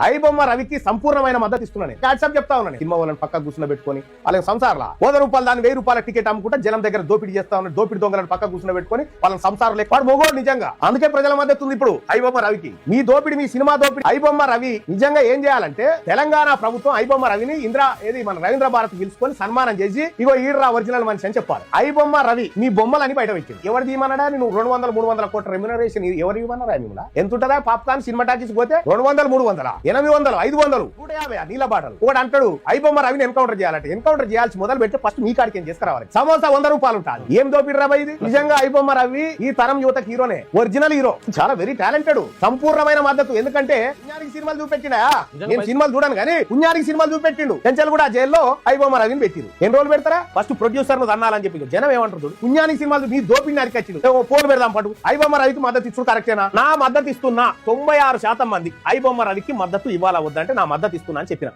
ఐబొమ్మ రవికి సంపూర్ణమైన మద్దతు ఇస్తున్నాను. వాట్సాప్ చెప్తా ఉన్నాను. సినిమా వాళ్ళని పక్క కూర్చుని పెట్టుకొని వాళ్ళకి సంసారంలో 100 రూపాయలు దాని 1000 రూపాయల టికెట్ అమ్ముకుంటే జనం దగ్గర దోపిడీ చేస్తా ఉన్నాడు. దోపిడీ దొంగలను పక్క కూర్చుని పెట్టుకొని వాళ్ళని సంసారం లేక మొగోడు నిజంగా. అందుకే ప్రజల మద్దతు ఉంది ఇప్పుడు ఐబొమ్మ రవికి. మీ దోపిడి, మీ సినిమా దోపిడి. ఐబొమ్మ రవి నిజంగా ఏం చేయాలంటే తెలంగాణ ప్రభుత్వం ఐబొమ్మ రవిని మన రవీంద్ర భారత్ పిలుచుకొని సన్మానం చేసి ఇగో ఈడ్రా ఒరిజినల్ మనిషి అని చెప్పాలి. ఐబొమ్మ రవి మీ బొమ్మలని బయట పెట్టింది. ఎవరు తీయమన్నాడా? నువ్వు 200-300 కోట్ల రెమ్యునరేషన్ ఎవరు ఇవ్వమన్నారా? మిమ్మల్ని ఎంత ఉంటుందా? పాప్కార్న్ సినిమా టాకీస్ పోతే 200-300 800 500 150 నీళ్ళ బాటలు ఒకటి అంటాడు. ఐబొమ్మ రవిని ఎన్కౌంటర్ చేయాలంటే ఎన్కౌంటర్ చేయాల్సి మొదలు పెడితే ఫస్ట్ మీ కాడికి ఏం చేసుకురావాలి. సమోసా 100 రూపాయలు ఉంటుంది. ఏం దోపిడి రాబా ఇది? నిజంగా ఐబొమ్మ రవి ఈ తరం యువతకు హీరోనే, ఒరిజినల్ హీరో, చాలా వెరీ టాలెంటెడ్. సంపూర్ణమైన మద్దతు. ఎందుకంటే పుణ్యానికి సినిమాలు చూపెట్టినా, నేను సినిమాలు చూడను కానీ పుణ్యానికి సినిమాలు చూపెట్టిండు. చెంచల్ కూడా జైల్లో ఐబొమ్మ రవిని పెట్టిరు. ఎన్ని రోజులు పెడతారా? ఫస్ట్ ప్రొడ్యూసర్ ను అన్నాలని చెప్పి జనం ఏమంటారు? పుణ్యానికి సినిమాలు నీ దోపిడిని అరికచ్చిండు, ఫోన్ పెడదాం పట్టు. ఐబొమ్మ రవికి మద్దతు ఇచ్చు కరెక్టేనా? నా మద్దతు ఇస్తున్నా. 96% మంది ఐబొమ్మ రవికి మద్దతు ఇవ్వాలా వద్దంటే నా మద్దతు ఇస్తున్నా అని చెప్పిన.